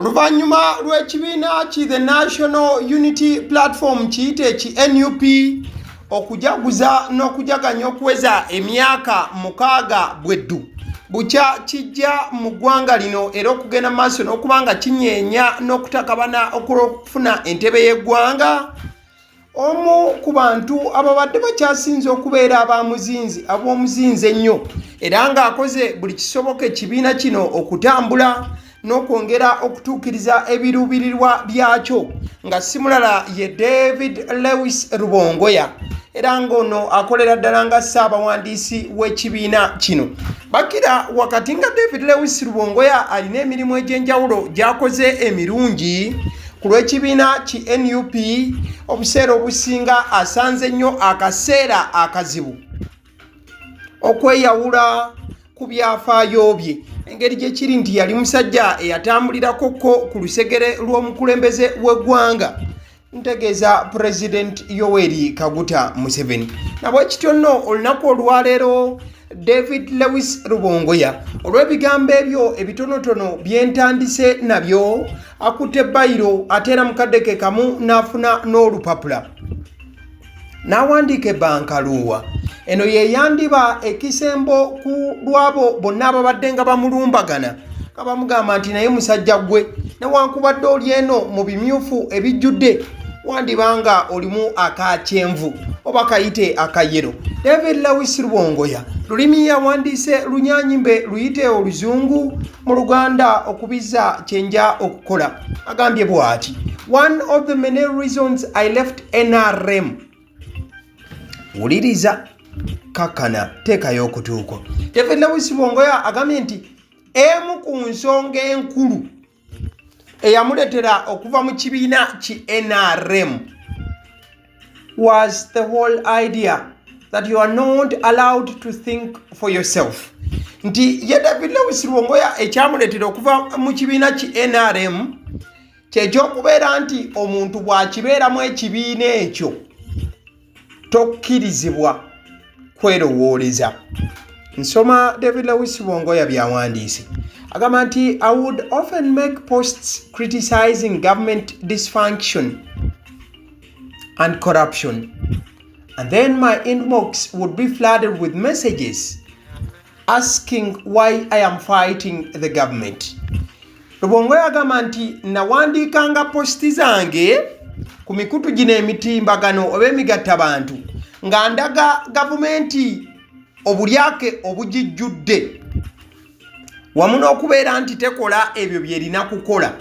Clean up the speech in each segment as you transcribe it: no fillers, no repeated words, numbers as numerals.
Oluvannyuma lw'ekibiina ki the National Unity Platform kiyite ki NUP okujaguza n'okujaganya okuweza emyaka 6 bweddu bukya kijja mu ggwanga lino era okugenda maaso n'okubanga kinyeenya n'okutakabana okufuna entebe y'eggwanga. Omu ku bantu ababadde bakyasinze okubeera ab'omuzinzi ennyo era ng'akoze buli kisoboka ekibiina kino okutambula n'okwongera okutuukiriza ebiruubirirwa byakyo nga si mulala ye David Lewis Rubongoya era ng'ono akolera ddala nga ssaabawandiisi w'ekibiina kino. Bakira wakati nga David Lewis Rubongoya alina emirimu egy'enjawulo gy'akoze emirungi ku lw'ekibiina ki NUP, obuseera obusinga asanze nnyo akaseera akazibu okweyawula ku byafaayo bye, engeri gye kiri nti yali musajja eyatambulirako ku lusegere lw'omukulembeze w'eggwanga, ntegeeza President Yoweri Kaguta Museveni. Nabwekityo nno olunaku olwaleero David Lewis Rubongoya olw'ebigambo ebyo ebitonotono byentandise nabyo akutte bayiro ateera mu kaddeke kamu n'afuna n'olupapula n'awandiika ebbankaluwa. Eno ye yandiba ekisembo ku lwabo bonna ababadde nga bamulumbagana nga bamugamba nti naye musajja gwe newankubadde oli eno mu bimyufu ebijjudde wandibanga olimu akakyenvu oba kayite akayero. David Lewis Rubongoya lulimi yawandiise lunyanyimbe luyite oluzungu mu Luganda okubiza kyenja okukola. Agambye bw'ati: One of the many reasons I left NRM. Wuliriza kakana teekayo okutuuko. David Lewis Rubongoya agambye nti emu ku nsonga enkulu eyamuletera okuva mu kibiina ki NRM was the whole idea that you are not allowed to think for yourself. Nti ye David Lewis Rubongoya ekyamuletera okuva mu kibiina ki NRM kyekyokubeera nti omuntu bw'akibeeramu ekibiina ekyo tokkirizibwa kwerowooleza. Nsoma David Lewis Rubongoya byawandiise. Agamba nti I would often make posts criticizing government dysfunction and corruption, and then my inbox would be flooded with messages asking why I am fighting the government. Rubongoya agamba nti nawandiikanga posti zange ku mikutu gino emitimbagano oba emigattabantu nga ndaga gavumenti obulyake obugijjudde wamu n'okubeera nti tekola ebyo byerina kukola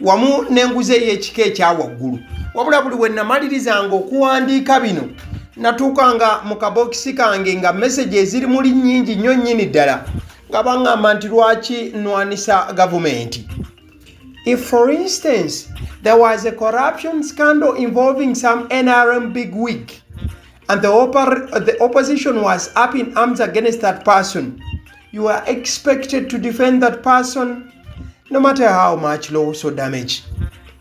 wamu n'enguze y'ekika ekyawaggulu. Wabula buli we namalirizanga okuwandiika bino natuukanga mu kabokisi kange nga meseji eziri muli nnyingi nnyo nnyini ddala nga baŋŋamba nti lwaki nnwanisa gavumenti. If for instance there was a corruption scandal involving some NRM bigwig and the opposition was up in arms against that person, you are expected to defend that person no matter how much loss or damage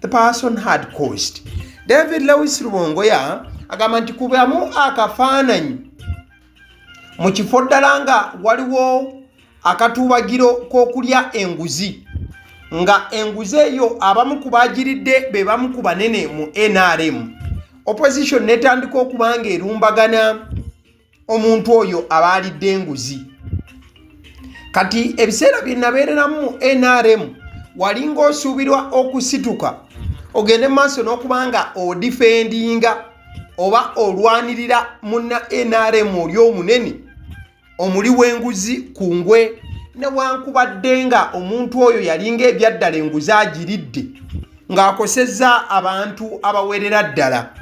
the person had caused. David Lewis Rubongoya agamba nti kubamu akafaananyi mu kifo ddala nga waliwo akatuubagiro k'okulya enguzi, nga enguzi eyo abamu ku baagiridde be bamu ku banene mu NRM. Opposition netandika okubanga erumbagana omuntu oyo abaalidde enguzi. Kati ebiseera bye nabeereramu mu NRM walinga osuubirwa okusituka ogende maaso n'okubanga odifendinga oba olwanirira munna NRM oli omunene omuli w'enguzi ku ngwe, newankubadde nga omuntu oyo yalinga ebyaddala enguzi agiridde ng'akosezza abantu abawerera ddala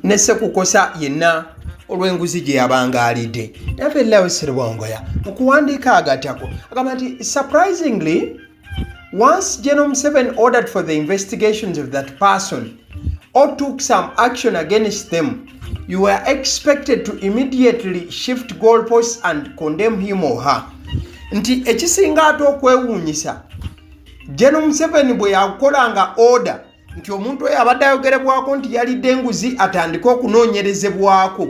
ne sekukosa yenna olw'enguzi gye yabanga alidde. David Lewis Rubongoya mu kuwandiika agattako agamba nti surprisingly, once General Museveni ordered for the investigations of that person or took some action against them, you were expected to immediately shift goalposts and condemn him or her. Nti ekisinga ate okwewuunyisa, General Museveni bwe yakolanga order nti omuntu oyo abadde ayogerebwako nti yalidde enguzi atandika okunoonyerezebwako,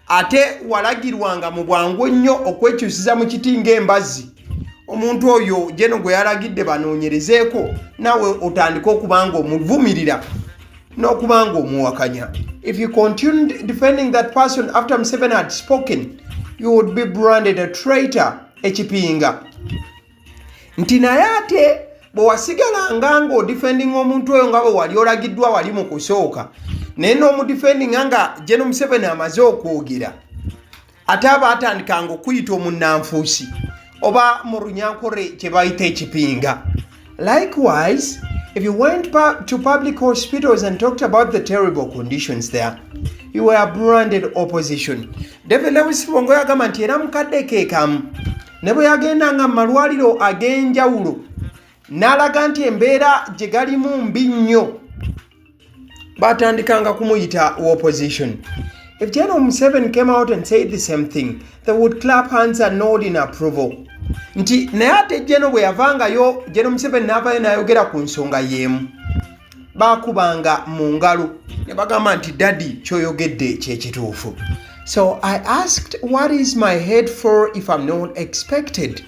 ate walagirwanga mu bwangu ennyo okwekyusiza mu kiti ng'embazzi omuntu oyo jeno gwe yalagidde banoonyerezeeko nawe otandika okubanga omuvumirira n'okubanga omuwakanya. If you continued defending that person after Museveni had spoken, you would be branded a traitor, ekipinga. Nti naye ate bwe wasigalanga ng'odefending omuntu oyo nga bwe wali olagiddwa wali mu kusooka naye n'omudefendinga nga Gen. Museveni amaze okwogera ate aba atandikanga okuyita omunnanfuusi oba mu runyankore kye bayita ekipinga. Likewise, if you went to public hospitals and talked about the terrible conditions there, you were branded opposition. David Lewis Rubongoya agamba nti era mukadde keekamu ne bwe yagendanga mu malwaliro ag'enjawulo n'alaga nti embeera gye galimu mbi nnyo batandikanga kumuyita opposition. If Gen. Museveni came out and said the same thing, they would clap hands and nod in approval. Nti naye ate Gen. bwe yavangayo Gen. Museveni n'avaayo n'ayogera ku nsonga y'emu baakubanga mu ngalo ne bagamba nti dadi ky'oyogedde kye kituufu. So I asked, what is my head for if I'm not expected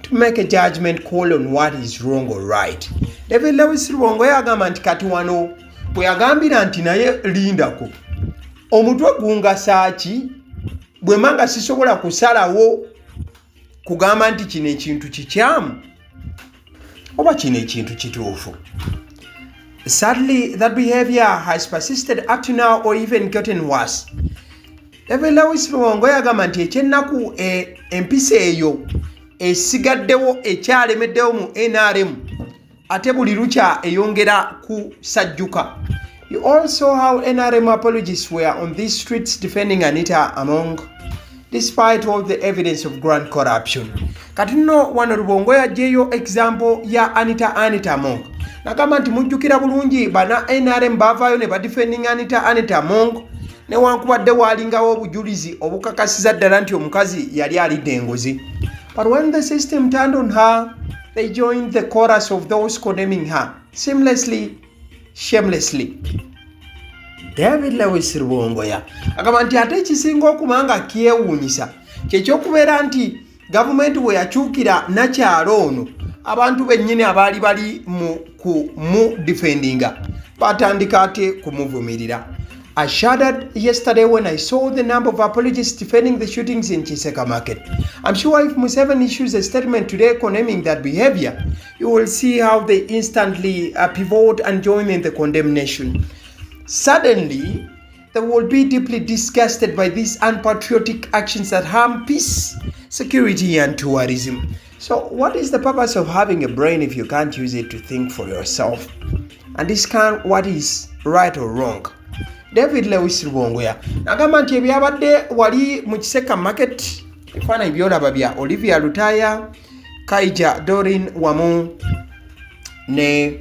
to make a judgment call on what is wrong or right? David Lewis Rubongoya agamba nti kati wano bwe yagambira nti naye lindako omutwe gungasa ki bwe manga sisobola kusalawo kugamba nti kino ekintu kikyamu oba kino ekintu kituufu. Sadly, that behavior has persisted up to now or even gotten worse. David Lewis Rubongoya agamba nti ekyennaku empisa eyo esigaddewo ekyalemeddewo mu NRM ate buli lukya eyongera kusajjuka. You all saw how NRM apologists were on these streets defending Anita Among, despite all the evidence of grand corruption. Kati nno wano Rubongoya jeyo example ya Anita Among. Nagamba nti mujjukira bulungi bana NRM bavaayo ne badefending Anita Among newankubadde waalingawo obujulizi obukakasiza ddala nti omukazi yali alidde engozi. But when the system turned on her, they joined the chorus of those condemning her, seamlessly, shamelessly. David Lewis Rubongoya agamba nti ate ekisinga okumanga kyewuunyisa kyekyokubeera nti gavumenti bwe yakyukira nakyalo ono abantu bennyini abaali bali mu defendinga batandika ate kumuvumirira. I shuddered yesterday when I saw the number of apologists defending the shootings in Chiseka Market. I'm sure if Museveni issues a statement today condemning that behavior, you will see how they instantly pivot and join in the condemnation. Suddenly, they will be deeply disgusted by these unpatriotic actions that harm peace, security, and tourism. So, what is the purpose of having a brain if you can't use it to think for yourself and discern what is right or wrong? David Lewis Rubongoya agamba nti ebyabadde wali mu Chiseka Market ebifaananyi byolaba bya Olivia Lutaya, Kaija Dorin wamu ne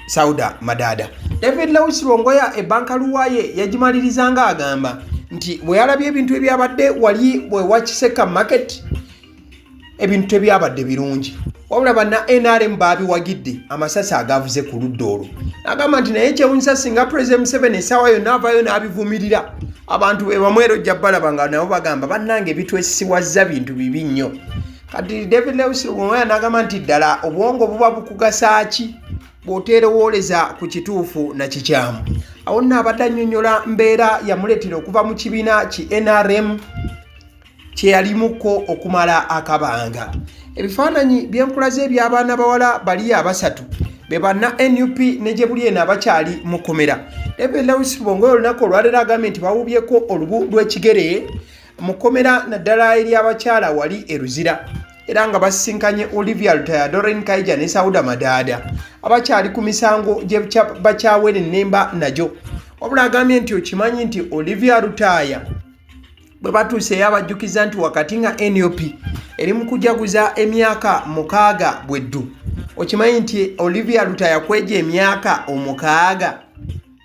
Sauda Madada. David Lewis Rubongoya ebbanka luwaye yagimalirizanga agamba nti bwe yalabye ebintu ebyabadde wali bwe wa Chiseka Market ebintu tebyabadde birungi wabula banna NRM baabiwagidde amasasi agavuze ku ludda olwo. Agamba nti naye kyewunyisa singa President Museveni essaawa yonna avaayo n'abivumirira abantu be bamwerojja balaba nga nabo bagamba bannange bitwesisiwazza bintu bibi nnyo. Kati David Lewis Rubongoya n'agamba nti ddala obwongo buba bukugasa ki bw'oteerowooleza ku kituufu na kikyamu. Awo nno abadde annyonnyola mbeera yamuleetera okuva mu kibiina ki NRM kye yalimuko okumala akabanga. Ebifaananyi by'enkulaze eby'abaana bawala bali abasatu be banna NUP ne gye buli eno abakyali mu kkomera. David Lewis Rubongoya olunaku olwaleero agambye nti bawubyeko olubu lw'ekigere mu kkomera naddala eri abakyala wali e Ruzira era nga basisinkanye Olivia Lutaya, Doreen Kaija ne Sauda Madada abakyali ku misango gye bakyawere ennemba najo. Wabula agambye nti okimanyi nti Olivia Lutaya bwe batuuse yabajjukiza nti wakati nga NUP eri mu kujaguza emyaka 6 bweddu. Okimanyi nti Olivia Lutaya kweja emyaka 6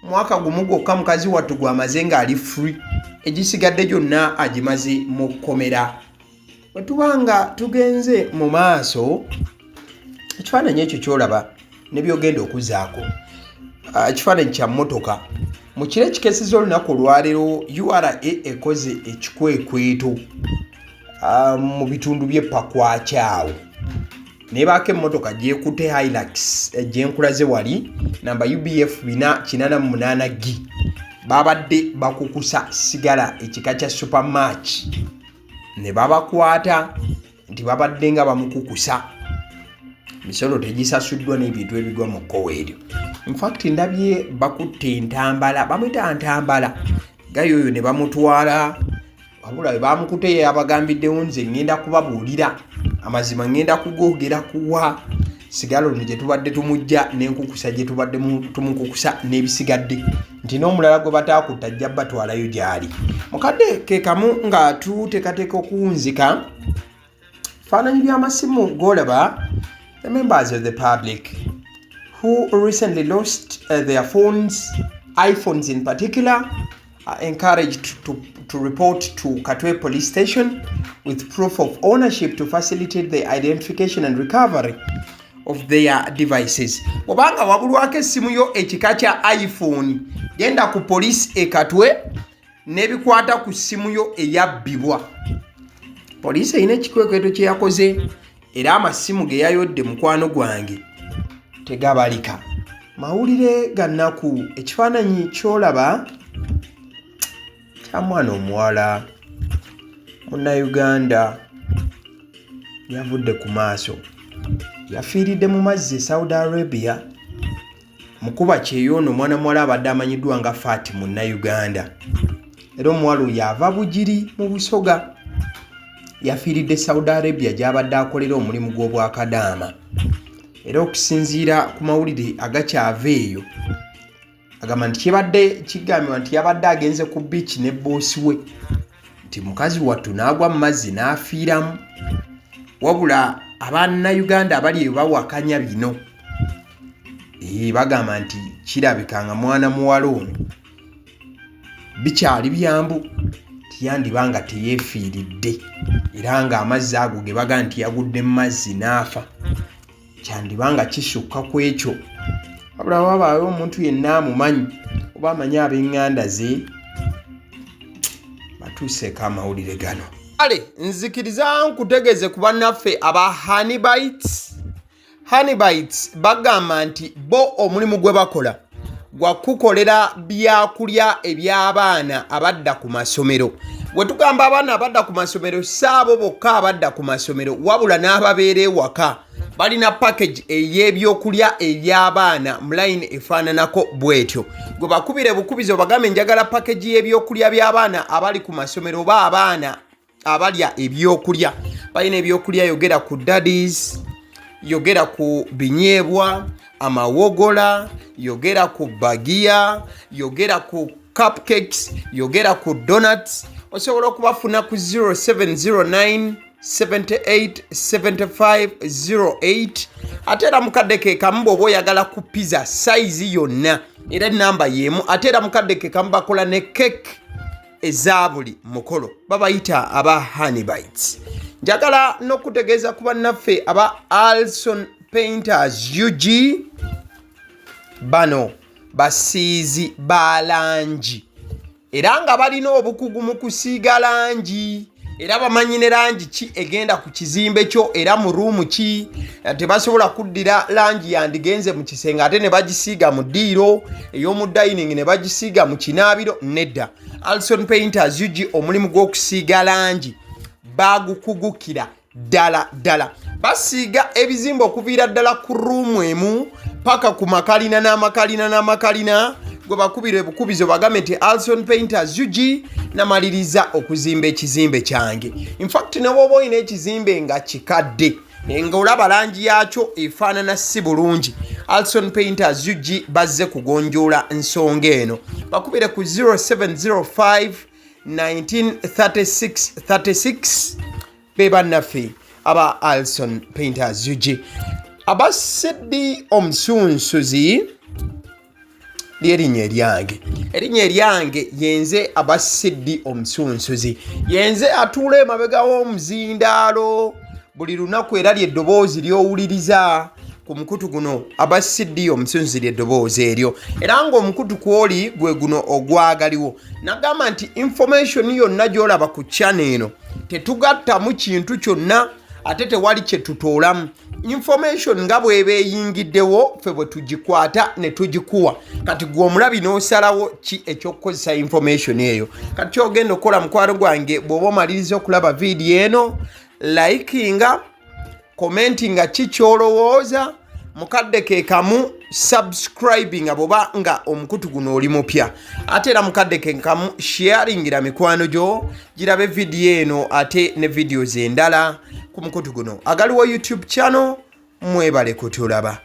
mwaka gumu gwokka mukazi wattu gwamaze ng'ali free egisigadde gyonna agimaze mu kkomera. Bwe tubanga tugenze mu maaso ekifaananyi ekyo kyolaba ne byogenda okuzaako ekifaananyi kya mmotoka mu kiro ekikeseza olunaku olwaleero URA ekoze ekikwekweto mu bitundu by'Epakwakyawo naye baako emmotoka gyekutte Hilux gyenkulaze wali namba UBF 488G babadde bakukusa sigala ekika kya Supermatch ne babakwata nti babadde nga bamukukusa misolo tegisasuddwa n'ebintu ebigwa mu kkowa eryo. In fact ndabye bakutte entambala bamuyita ntambala gayoyo ne bamutwala wabula bwe bamukutte yabagambiddewo nze ngenda kubabuulira amazima ngenda kugogera kuwa sigala ono gye tubadde tumujja n'enkukusa gye tubadde tumukukusa n'ebisigadde nti n'omulala gwe bataakutta ajja batwalayo gy'ali. Mukadde ke kamu nga tuteekateeka okuwunzika faananyi by'amasimu g'olaba the members of the public who recently lost their phones, iPhones in particular, are encouraged to report to Katwe police station with proof of ownership to facilitate the identification and recovery of their devices. Obanga wabulwako essimu yo ekika kya iPhone genda ku police e Katwe n'ebikwata ku ssimu yo eyabbibwa. Police erina ekikwekweto kye yakoze era amasimu ge yayodde mukwano gwange tegabalika. Mawulire gannaku ekifaananyi ky'olaba kya mwana omuwala Muna-Uganda yavudde ku maaso yafiiridde mu mazzi e Saudi Arabia mukuba kyeyoono omwana muwala abadde amanyiddwa nga Fati Muna-Uganda era omuwala oyo ava bugiri mu Busoga yafiiridde Saudi Arabia gy'abadde akolera omulimu gw'obwakadaama era okusinziira ku mawulire agakyava eyo agamba nti kibadde kigambibwa nti yabadde agenze ku beach ne boosi we nti mukazi wattu n'agwa mu mazzi n'afiiramu wabula Abanna-Uganda abali eyo bawakanya bino bagamba nti kirabika nga mwana muwala ono bikyali byambu tiyandibanga teyeefiiridde era nga amazzi ago ge baga nti yagudde mu mazzi n'afa kyandibanga kisukka ku ekyo wabula wabaawo omuntu yenna amumanyi oba amanyi ab'eŋŋanda ze batuuseeko amawulire gano. Ale nzikiriza nkutegeeze ku bannaffe aba Honeybites bagamba nti bo omulimu gwe bakola gwa kukolera byakulya eby'abaana abadda ku masomero. Bwe tugamba abaana abadda ku masomero saabo bokka abadda ku masomero wabula n'ababeera ewaka balina package ey'ebyokulya eby'abaana mu line efaananako bwetyo. Gwe bakubire bukubizo bagambe njagala package y'ebyokulya by'abaana abali ku masomero oba abaana abalya ebyokulya. Balina ebyokulya yogera ku daddies, yogera ku binyeebwa, amawogola, yogera ku bagiya, yogera ku cupcakes, yogera ku donuts. Osobola okubafuna ku 0709 787508 ate era mukadde ke kamu bw'oba oyagala ku pizza size yonna era namba y'emu ate era mukadde ke kamu bakola ne cake eza buli mukolo babayita aba Honeybites. Njagala n'okutegeeza ku bannaffe aba Alson Painters UG bano basiizi ba langi era nga balina obukugu mu kusiiga langi era bamanyi ne langi ki egenda ku kizimbe kyo era mu ruumu ki tebasobola kuddira langi yandigenze mu kisenge ate ne bagisiiga mu ddiiro ey'omu dining ne bagisiiga mu kinaabiro nedda. Alson Painters UG omulimu gw'okusiiga langi bagukugukira ddala basiiga ebizimbe okuviira ddala ku ruumu emu paka ku makalina n'amakalina gwe bakubira ebukubizo bagambe nti Alson Painters UG namaliriza okuzimba ekizimbe kyange. In fact ne bw'oba olina ekizimbe nga kikadde nga olaba langi yakyo efaanana si bulungi, Alson Painters UG bazze kugonjoola nsonga eno. Bakubire ku 0705 193636 be bannaffe aba Alson Painters UG. Aba Sidi Omusunsuzi ly'erinnya eryange yenze aba Sidi Omusunsuzi yenze atuula emabega w'omuzindaalo buli lunaku era ly'eddoboozi ly'owuliriza ku mukutu guno aba Sidi Omusunsuzi ly'eddoboozi eryo era ng'omukutu kw'oli gwe guno ogwagaliwo. Nagamba nti information yonna gy'olaba ku channel eno tetugattamu kintu kyonna ate tewali kye tutoolamu. Information nga bw'eba eyingiddewo ffe bwe tugikwata ne tugikuwa. Kati gwe omulabi n'osalawo ki eky'okukozesa information eyo. Kati ky'ogenda okukola mukwano gwange bw'oba omaliriza okulaba vidiyo eno, likinga, commentinga ki ky'olowooza, mukadde ke kamu subscribinga bw'oba nga omukutu guno oli mupya. Ate era mukadde ke kamu sharingira mikwano gyo girabe vidiyo eno ate ne videos endala ku mukutu guno. Agaliwo YouTube channel, mwebale kutulaba.